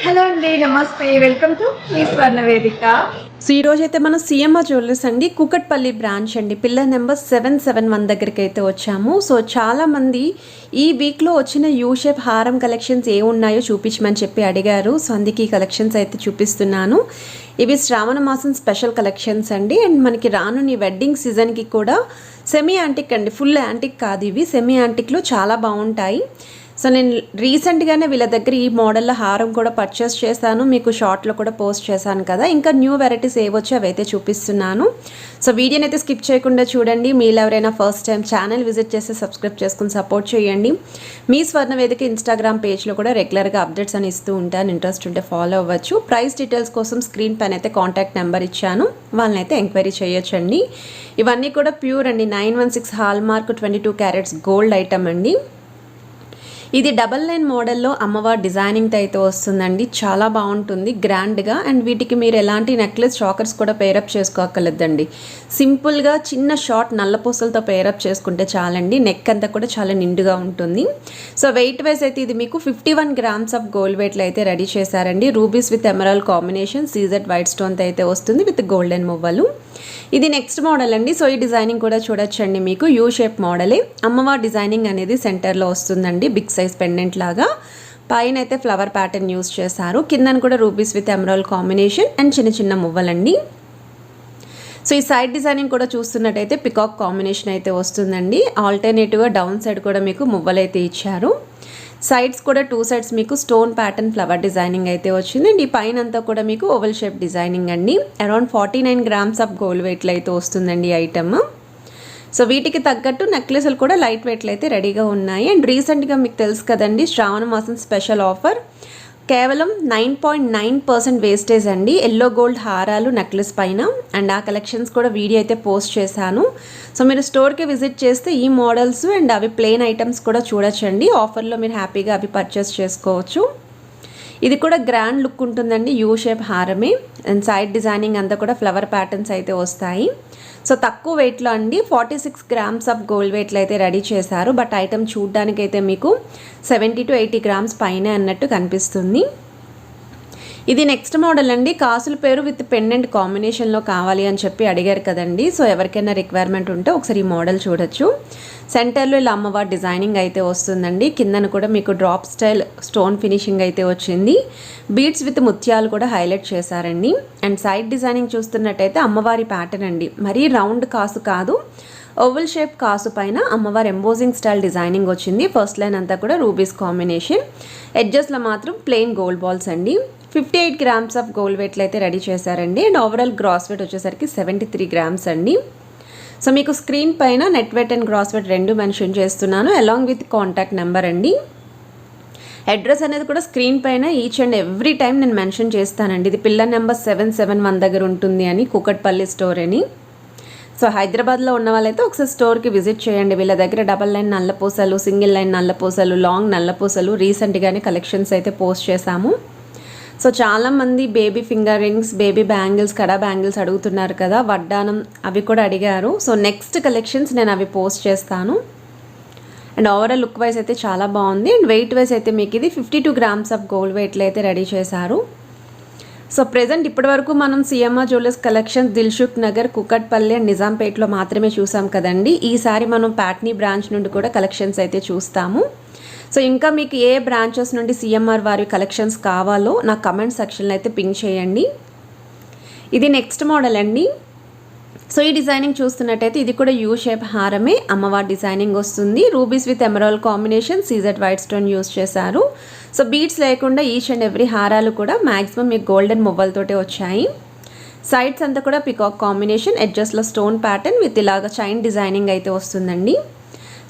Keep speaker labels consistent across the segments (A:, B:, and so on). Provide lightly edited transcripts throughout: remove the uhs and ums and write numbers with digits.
A: Hello అండి, నమస్తే. Welcome to me స్వర్ణ వేదిక.
B: సో ఈరోజు అయితే మనం సిఎంఆర్ జ్యువెలర్స్ అండి కూకట్పల్లి బ్రాంచ్ అండి పిల్లర్ నెంబర్ 771 దగ్గరికి అయితే వచ్చాము. సో చాలామంది ఈ వీక్లో వచ్చిన యూ షేప్ హారం కలెక్షన్స్ ఏ ఉన్నాయో చూపించమని చెప్పి అడిగారు. సో అందుకే ఈ కలెక్షన్స్ అయితే చూపిస్తున్నాను. ఇవి శ్రావణ మాసం స్పెషల్ కలెక్షన్స్ అండి. అండ్ మనకి రానున్న వెడ్డింగ్ సీజన్కి కూడా సెమీ యాంటిక్ అండి, ఫుల్ యాంటిక్ కాదు, ఇవి సెమీ యాంటిక్లో చాలా బాగుంటాయి. సో నేను రీసెంట్గానే వీళ్ళ దగ్గర ఈ మోడల్లో హారం కూడా పర్చేస్ చేశాను, మీకు షార్ట్లో కూడా పోస్ట్ చేశాను కదా. ఇంకా న్యూ వెరైటీస్ ఏవొచ్చో అవైతే చూపిస్తున్నాను. సో వీడియోని అయితే స్కిప్ చేయకుండా చూడండి. మీరు ఎవరైనా ఫస్ట్ టైం ఛానల్ విజిట్ చేసి సబ్స్క్రైబ్ చేసుకుని సపోర్ట్ చేయండి. మీ స్వర్ణ వేదిక ఇన్స్టాగ్రామ్ పేజ్లో కూడా రెగ్యులర్గా అప్డేట్స్ అని ఇస్తూ ఉంటాను, ఇంట్రెస్ట్ ఉంటే ఫాలో అవ్వచ్చు. ప్రైస్ డీటెయిల్స్ కోసం స్క్రీన్ పైన అయితే కాంటాక్ట్ నెంబర్ ఇచ్చాను, వాళ్ళని అయితే ఎంక్వైరీ చేయొచ్చండి. ఇవన్నీ కూడా ప్యూర్ అండి, 916 hall mark 22 carats gold item అండి. ఇది డబల్ లైన్ మోడల్లో అమ్మవారి డిజైనింగ్తో అయితే వస్తుందండి, చాలా బాగుంటుంది గ్రాండ్గా. అండ్ వీటికి మీరు ఎలాంటి నెక్లెస్ చాకర్స్ కూడా పేరప్ చేసుకోక్కర్లేదండి, సింపుల్గా చిన్న షార్ట్ నల్లపూసలతో పేరప్ చేసుకుంటే చాలండి. నెక్ అంతా కూడా చాలా నిండుగా ఉంటుంది. సో వెయిట్ వైజ్ అయితే ఇది మీకు 51 గ్రామ్స్ ఆఫ్ గోల్డ్ వెయిట్లో అయితే రెడీ చేశారండి. Rubies with emerald combination, CZ white స్టోన్తో అయితే వస్తుంది విత్ గోల్డెన్ మువ్వలు. ఇది నెక్స్ట్ మోడల్ అండి. సో ఈ డిజైనింగ్ కూడా చూడొచ్చండి, మీకు యూ షేప్ మోడలే. అమ్మవారి డిజైనింగ్ అనేది సెంటర్లో వస్తుందండి, బిగ్ సైజ్ పెండెంట్ లాగా. పైన అయితే ఫ్లవర్ ప్యాటర్న్ యూస్ చేశారు, కిందన కూడా rubies with emerald combination and చిన్న చిన్న మువ్వలండి. సో ఈ సైడ్ డిజైనింగ్ కూడా చూస్తున్నట్టయితే పికాక్ కాంబినేషన్ అయితే వస్తుందండి. ఆల్టర్నేటివ్గా డౌన్ సైడ్ కూడా మీకు మువ్వలైతే ఇచ్చారు. సైడ్స్ కూడా 2 సైడ్స్ మీకు స్టోన్ ప్యాటర్న్ ఫ్లవర్ డిజైనింగ్ అయితే వచ్చింది. అండ్ ఈ పైన అంతా కూడా మీకు ఓవల్ షేప్ డిజైనింగ్ అండి. అరౌండ్ 49 గ్రామ్స్ ఆఫ్ గోల్డ్ వెయిట్లో అయితే వస్తుందండి ఈ ఐటమ్. సో వీటికి తగ్గట్టు నెక్లెస్లు కూడా లైట్ వెయిట్లు అయితే రెడీగా ఉన్నాయి. అండ్ రీసెంట్గా మీకు తెలుసు కదండి, శ్రావణ మాసం స్పెషల్ ఆఫర్ కేవలం 9.9% వేస్టేజ్ అండి, ఎల్లో గోల్డ్ హారాలు నెక్లెస్ పైన. అండ్ ఆ కలెక్షన్స్ కూడా వీడియో అయితే పోస్ట్ చేశాను. సో మీరు స్టోర్కి విజిట్ చేస్తే ఈ మోడల్స్ అండ్ అవి ప్లెయిన్ ఐటమ్స్ కూడా చూడొచ్చండి. ఆఫర్లో మీరు హ్యాపీగా అవి పర్చేస్ చేసుకోవచ్చు. ఇది కూడా గ్రాండ్ లుక్ ఉంటుందండి, యూ షేప్ హారమే. అండ్ సైడ్ డిజైనింగ్ అంతా కూడా ఫ్లవర్ ప్యాటర్న్స్ అయితే వస్తాయి. సో తక్కువ వెయిట్లో అండి, 46 గ్రామ్స్ ఆఫ్ గోల్డ్ వెయిట్లో అయితే రెడీ చేశారు. బట్ ఐటమ్ చూడడానికైతే మీకు 70 to 80 గ్రామ్స్ పైన అన్నట్టు కనిపిస్తుంది. ఇది నెక్స్ట్ మోడల్ అండి, కాసుల పేరు విత్ పెండెంట్ కాంబినేషన్లో కావాలి అని చెప్పి అడిగారు కదండి. సో ఎవరికైనా రిక్వైర్మెంట్ ఉంటే ఒకసారి ఈ మోడల్ చూడొచ్చు. సెంటర్లో ఇలా అమ్మవారి డిజైనింగ్ అయితే వస్తుందండి, కిందన కూడా మీకు డ్రాప్ స్టైల్ స్టోన్ ఫినిషింగ్ అయితే వచ్చింది. బీడ్స్ విత్ ముత్యాలు కూడా హైలైట్ చేశారండి. అండ్ సైడ్ డిజైనింగ్ చూస్తున్నట్టయితే అమ్మవారి ప్యాటర్న్ అండి, మరీ రౌండ్ కాసు కాదు, ఓవల్ షేప్ కాసు పైన అమ్మవారి ఎంబోజింగ్ స్టైల్ డిజైనింగ్ వచ్చింది. ఫస్ట్ లైన్ అంతా కూడా రూబీస్ కాంబినేషన్, ఎడ్జెస్లో మాత్రం ప్లెయిన్ గోల్డ్ బాల్స్ అండి. 58 గ్రామ్స్ ఆఫ్ గోల్డ్ వెయిట్లో అయితే రెడీ చేశారండి. అండ్ ఓవరాల్ గ్రాస్ వెయిట్ వచ్చేసరికి 73 గ్రామ్స్ అండి. సో మీకు స్క్రీన్ పైన net weight and gross weight రెండు మెన్షన్ చేస్తున్నాను, అలాంగ్ విత్ కాంటాక్ట్ నెంబర్ అండి. అడ్రస్ అనేది కూడా స్క్రీన్ పైన ఈచ్ అండ్ ఎవ్రీ టైం నేను మెన్షన్ చేస్తానండి. ఇది పిల్లర్ నెంబర్ 771 దగ్గర ఉంటుంది అని, కూకట్పల్లి స్టోర్ అని. సో హైదరాబాద్లో ఉన్న వాళ్ళైతే ఒకసారి స్టోర్కి విజిట్ చేయండి. వీళ్ళ దగ్గర డబల్ లైన్ నల్లపూసలు, సింగిల్ లైన్ నల్లపూసలు, లాంగ్ నల్లపూసలు రీసెంట్గానే కలెక్షన్స్ అయితే పోస్ట్ చేశాము. సో చాలామంది baby finger rings, baby bangles, kada bangles అడుగుతున్నారు కదా, వడ్డానం అవి కూడా అడిగారు. సో నెక్స్ట్ కలెక్షన్స్ నేను అవి పోస్ట్ చేస్తాను. అండ్ ఓవరాల్ లుక్ వైజ్ అయితే చాలా బాగుంది. అండ్ వెయిట్ వైజ్ అయితే మీకు ఇది 52 గ్రామ్స్ ఆఫ్ గోల్డ్ వెయిట్లో అయితే రెడీ చేశారు. సో ప్రెజెంట్ ఇప్పటి వరకు మనం CMR jewellers collections Dilsukh Nagar, Kukatpally and నిజాంపేట్లో మాత్రమే చూసాం కదండి. ఈసారి మనం ప్యాట్నీ బ్రాంచ్ నుండి కూడా కలెక్షన్స్ అయితే చూస్తాము. సో ఇంకా మీకు ఏ బ్రాంచెస్ నుండి సిఎంఆర్ వారి కలెక్షన్స్ కావాలో నా కమెంట్ సెక్షన్లో అయితే పింక్ చేయండి. ఇది నెక్స్ట్ మోడల్ అండి. సో ఈ డిజైనింగ్ చూస్తున్నట్టయితే ఇది కూడా యూ షేప్ హారమే, అమ్మవారి డిజైనింగ్ వస్తుంది. Rubies with emerald combination, CZ white stone use చేశారు. సో బీడ్స్ లేకుండా ఈచ్ అండ్ ఎవ్రీ హారాలు కూడా మ్యాక్సిమం మీకు గోల్డెన్ మువ్వలతోటే వచ్చాయి. సైడ్స్ అంతా కూడా పికాక్ కాంబినేషన్, ఎడ్జెస్లో స్టోన్ ప్యాటర్న్ విత్ ఇలాగ చైన్ డిజైనింగ్ అయితే వస్తుందండి.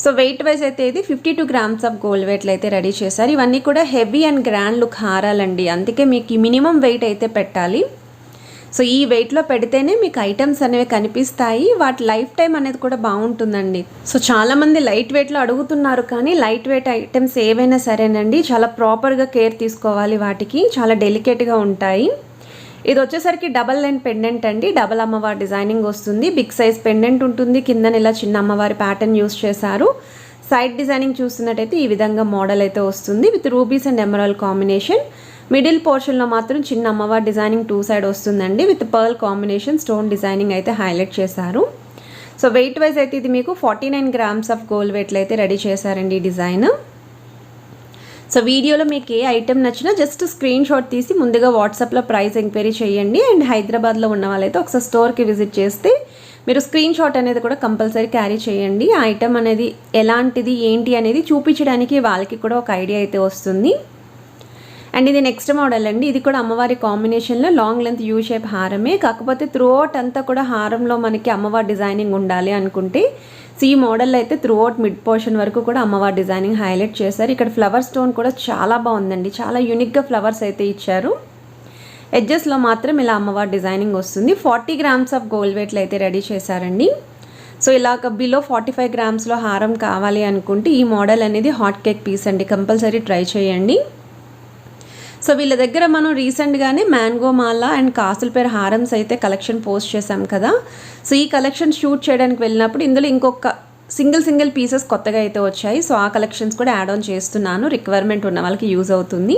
B: సో వెయిట్ వైజ్ అయితే ఇది 52 గ్రామ్స్ ఆఫ్ గోల్డ్ వెయిట్లో అయితే రెడీ చేశారు. ఇవన్నీ కూడా హెవీ అండ్ గ్రాండ్ లుక్ హారాలండి, అందుకే మీకు మినిమం వెయిట్ అయితే పెట్టాలి. సో ఈ వెయిట్లో పెడితేనే మీకు ఐటమ్స్ అనేవి కనిపిస్తాయి, వాటి లైఫ్ టైం అనేది కూడా బాగుంటుందండి. సో చాలామంది లైట్ వెయిట్లో అడుగుతున్నారు, కానీ లైట్ వెయిట్ ఐటమ్స్ ఏవైనా సరేనండి చాలా ప్రాపర్గా కేర్ తీసుకోవాలి, వాటికి చాలా డెలికేట్గా ఉంటాయి. ఇది వచ్చేసరికి డబల్ లైన్ పెండెంట్ అండి, డబల్ అమ్మవారి డిజైనింగ్ వస్తుంది. బిగ్ సైజ్ పెండెంట్ ఉంటుంది, కిందన ఇలా చిన్న అమ్మవారి ప్యాటర్న్ యూస్ చేశారు. సైడ్ డిజైనింగ్ చూస్తున్నట్టయితే ఈ విధంగా మోడల్ అయితే వస్తుంది with rubies and emerald combination. Middle పోర్షన్లో మాత్రం చిన్న అమ్మవారి డిజైనింగ్ 2 సైడ్ వస్తుందండి. With pearl combination stone designing అయితే హైలైట్ చేశారు. సో వెయిట్ వైజ్ అయితే ఇది మీకు 49 గ్రామ్స్ ఆఫ్ గోల్డ్ వెయిట్లో అయితే రెడీ చేశారండి ఈ డిజైన్. సో వీడియోలో మీకు ఏ ఐటెం నచ్చినా జస్ట్ స్క్రీన్ షాట్ తీసి ముందుగా వాట్సాప్లో ప్రైస్ ఎంక్వైరీ చేయండి. అండ్ హైదరాబాద్లో ఉన్న వాళ్ళైతే ఒకసారి స్టోర్కి విజిట్ చేస్తే మీరు స్క్రీన్ షాట్ అనేది కూడా కంపల్సరీ క్యారీ చేయండి. ఆ ఐటెం అనేది ఎలాంటిది ఏంటి అనేది చూపించడానికి వాళ్ళకి కూడా ఒక ఐడియా అయితే వస్తుంది. అండ్ ఇది నెక్స్ట్ మోడల్ అండి. ఇది కూడా అమ్మవారి కాంబినేషన్లో లాంగ్ లెంత్ యూ షేప్ హారమే. కాకపోతే త్రూ అవుట్ అంతా కూడా హారంలో మనకి అమ్మవారి డిజైనింగ్ ఉండాలి అనుకుంటే ఈ మోడల్ అయితే త్రూ అవుట్ మిడ్ పోర్షన్ వరకు కూడా అమ్మవారి డిజైనింగ్ హైలైట్ చేశారు. ఇక్కడ ఫ్లవర్ స్టోన్ కూడా చాలా బాగుందండి. చాలా యూనిక్గా ఫ్లవర్స్ అయితే ఇచ్చారు. ఎడ్జెస్లో మాత్రం ఇలా అమ్మవారి డిజైనింగ్ వస్తుంది. 40 గ్రామ్స్ ఆఫ్ గోల్డ్ వెయిట్లో అయితే రెడీ చేశారండి. సో ఇలాగ బిలో 45 గ్రామ్స్లో హారం కావాలి అనుకుంటే ఈ మోడల్ అనేది హాట్ కేక్ పీస్ అండి. కంపల్సరీ ట్రై చేయండి. సో వీళ్ళ దగ్గర మనం రీసెంట్గానే మ్యాంగో మాల అండ్ కాసుల పేరు హారమ్స్ అయితే కలెక్షన్ పోస్ట్ చేశాం కదా. సో ఈ కలెక్షన్ షూట్ చేయడానికి వెళ్ళినప్పుడు ఇందులో ఇంకొక సింగిల్ పీసెస్ కొత్తగా అయితే వచ్చాయి. సో ఆ కలెక్షన్స్ కూడా యాడ్ ఆన్ చేస్తున్నాను. రిక్వైర్మెంట్ ఉన్న వాళ్ళకి యూజ్ అవుతుంది.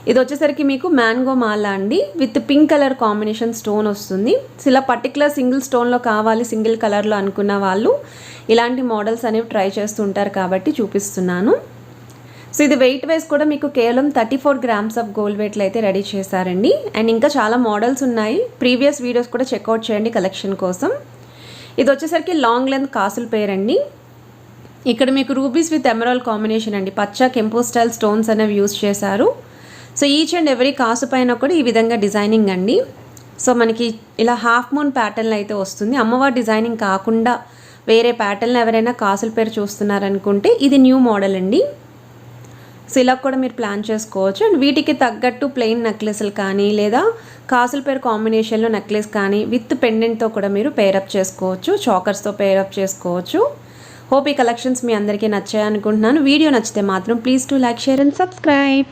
B: ఇది వచ్చేసరికి మీకు మ్యాంగో మాల అండి. With pink colour combination stone వస్తుంది. సో ఇలా పర్టికులర్ సింగిల్ స్టోన్లో కావాలి, సింగిల్ కలర్లో అనుకున్న వాళ్ళు ఇలాంటి మోడల్స్ అనేవి ట్రై చేస్తుంటారు కాబట్టి చూపిస్తున్నాను. సో ఇది వెయిట్ వైజ్ కూడా మీకు కేవలం 34 గ్రామ్స్ ఆఫ్ గోల్డ్ వెయిట్లో అయితే రెడీ చేశారండి. అండ్ ఇంకా చాలా మోడల్స్ ఉన్నాయి. ప్రీవియస్ వీడియోస్ కూడా చెక్అవుట్ చేయండి కలెక్షన్ కోసం. ఇది వచ్చేసరికి లాంగ్ లెంత్ కాసుల పేర్ అండి. ఇక్కడ మీకు రూబీస్ విత్ ఎమరాల్డ్ కాంబినేషన్ అండి. పచ్చ కెంపో స్టైల్ స్టోన్స్ అనేవి యూజ్ చేశారు. సో ఈచ్ అండ్ ఎవరీ కాసు పైన కూడా ఈ విధంగా డిజైనింగ్ అండి. సో మనకి ఇలా హాఫ్ మూన్ ప్యాటర్న్ అయితే వస్తుంది. అమ్మవారి డిజైనింగ్ కాకుండా వేరే ప్యాటర్న్ ఎవరైనా కాసుల పేరు చూస్తున్నారనుకుంటే ఇది న్యూ మోడల్ అండి. సో ఇలా కూడా మీరు ప్లాన్ చేసుకోవచ్చు. అండ్ వీటికి తగ్గట్టు ప్లెయిన్ నెక్లెస్లు కానీ లేదా కాసుల పేరు కాంబినేషన్లో నెక్లెస్ కానీ విత్ పెండెంట్తో కూడా మీరు పేరప్ చేసుకోవచ్చు. చాకర్స్తో పేరప్ చేసుకోవచ్చు. హోప్ ఈ కలెక్షన్స్ మీ అందరికీ నచ్చాయి అనుకుంటున్నాను. వీడియో నచ్చితే మాత్రం please to like, share and subscribe.